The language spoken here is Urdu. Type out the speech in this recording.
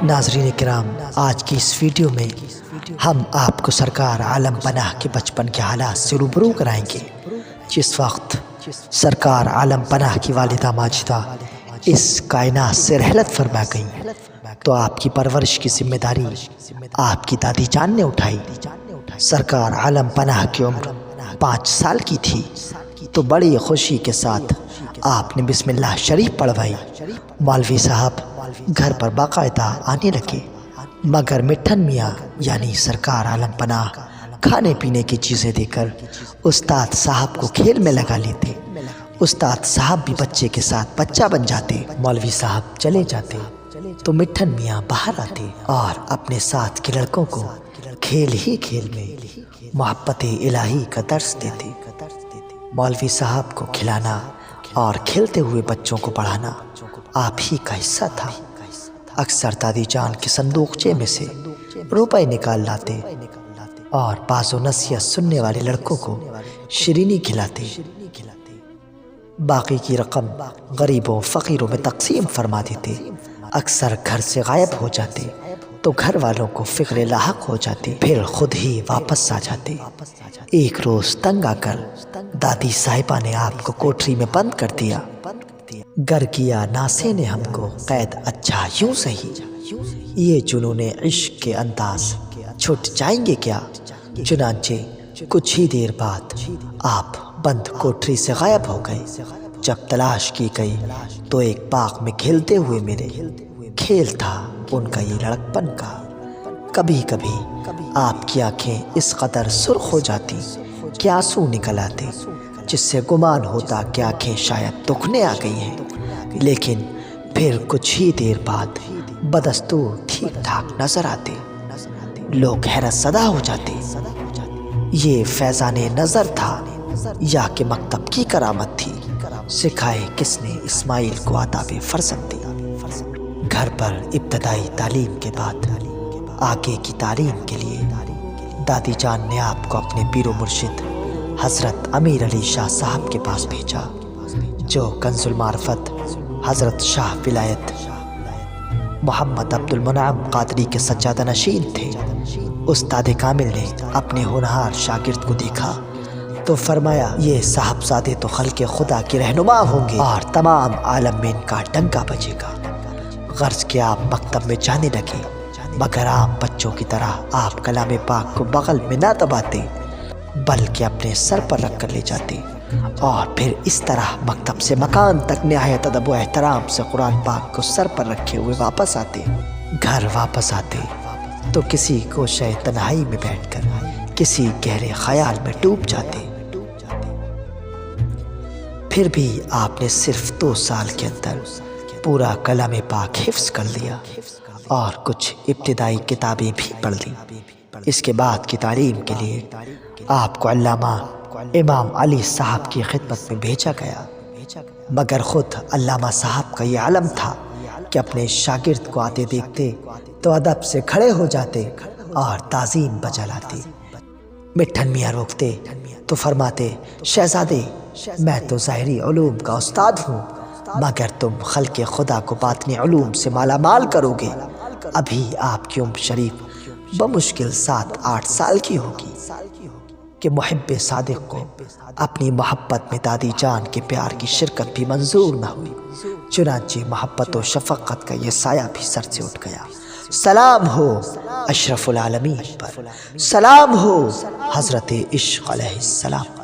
ناظرین کرام، آج کی اس ویڈیو میں ہم آپ کو سرکار عالم پناہ کے بچپن کے حالات سے روبرو کرائیں گے۔ جس وقت سرکار عالم پناہ کی والدہ ماجدہ اس کائنات سے رحلت فرما گئیں تو آپ کی پرورش کی ذمہ داری آپ کی دادی جان نے اٹھائی۔ سرکار عالم پناہ کی عمر 5 سال کی تھی تو بڑی خوشی کے ساتھ آپ نے بسم اللہ شریف پڑھوائی۔ مولوی صاحب گھر پر باقاعدہ آنے لگے، مگر مٹھن میاں یعنی سرکار عالم پناہ کھانے پینے کی چیزیں دے کر استاد صاحب کو کھیل میں لگا لیتے۔ استاد صاحب بھی بچے کے ساتھ بچہ بن جاتے۔ مولوی صاحب چلے جاتے تو مٹھن میاں باہر آتے اور اپنے ساتھ کے لڑکوں کو کھیل ہی کھیل میں محبت الہی کا درس دیتے۔ مولوی صاحب کو کھلانا اور کھیلتے ہوئے بچوں کو پڑھانا آپ ہی کا حصہ تھا۔ اکثر دادی جان کے صندوقچے میں سے روپے نکال لاتے اور باز و نصیحت سننے والے لڑکوں کو شیرینی کھلاتے۔ باقی کی رقم غریبوں فقیروں میں تقسیم فرما دیتے۔ اکثر گھر سے غائب ہو جاتے تو گھر والوں کو فکر لاحق ہو جاتے، پھر خود ہی واپس آ جاتے۔ ایک روز تنگ آ کر دادی صاحبہ نے آپ کو کوٹری میں بند کر دیا۔ گر کیا ناسے نے ہم کو قید، اچھا یوں سہی، یہ جنون عشق کے انداز چھٹ جائیں گے کیا؟ چنانچہ کچھ ہی دیر بعد آپ بند کوٹری سے غائب ہو گئے۔ جب تلاش کی گئی تو ایک باغ میں کھیلتے ہوئے ملے۔ کھیل تھا ان کا یہ لڑکپن کا۔ کبھی کبھی آپ کی آنکھیں اس قدر سرخ ہو جاتی کہ آنسو نکل آتے، جس سے گمان ہوتا کہ آنکھیں شاید دکھنے آ گئی ہیں، لیکن پھر کچھ ہی دیر بعد بدستور ٹھیک ٹھاک نظر آتے۔ لوگ حیرت زدہ ہو جاتے، یہ فیضان نظر تھا یا کہ مکتب کی کرامت تھی؟ سکھائے کس نے اسماعیل کو آداب فرزندی؟ گھر پر ابتدائی تعلیم کے بعد آگے کی تعلیم کے لیے دادی جان نے آپ کو اپنے پیر و مرشد حضرت امیر علی شاہ صاحب کے پاس بھیجا، جو کنز المعرفت حضرت شاہ ولایت محمد عبد المنعم قادری کے سجادہ نشین تھے۔ استاد کامل نے اپنے ہونہار شاگرد کو دیکھا تو فرمایا، یہ صاحبزادے تو خلق خدا کے رہنما ہوں گے اور تمام عالم میں ان کا ڈنکا بجے گا۔ غرض کہ آپ مکتب میں جانے لگے، مگر عام بچوں کی طرح آپ کلام پاک کو بغل میں نہ دباتے بلکہ اپنے سر پر رکھ کر لے جاتے، اور پھر اس طرح مکتب سے مکان تک نہایت ادب و احترام سے قرآن پاک کو سر پر رکھے ہوئے واپس آتے۔ گھر واپس آتے تو کسی گوشہ تنہائی میں بیٹھ کر کسی گہرے خیال میں ڈوب جاتے۔ پھر بھی آپ نے صرف 2 سال کے اندر پورا کلام پاک حفظ کر لیا اور کچھ ابتدائی کتابیں بھی پڑھ لیں۔ اس کے بعد کی تعلیم کے لیے آپ کو علامہ امام علی صاحب کی خدمت میں بھیجا گیا، مگر خود علامہ صاحب کا یہ علم تھا کہ اپنے شاگرد کو آتے دیکھتے تو ادب سے کھڑے ہو جاتے اور تعظیم بجا لاتے۔ مٹھن میاں روکتے تو فرماتے، شہزادے میں تو ظاہری علوم کا استاد ہوں، مگر تم خلق خدا کو باطنی علوم سے مالا مال کرو گے۔ ابھی آپ کی عمر شریف بمشکل 7-8 سال کی ہوگی کہ محب صادق کو اپنی محبت میں دادی جان کے پیار کی شرکت بھی منظور نہ ہوئی، چنانچہ محبت و شفقت کا یہ سایہ بھی سر سے اٹھ گیا۔ سلام ہو اشرف العالمین پر، سلام ہو حضرت عشق علیہ السلام۔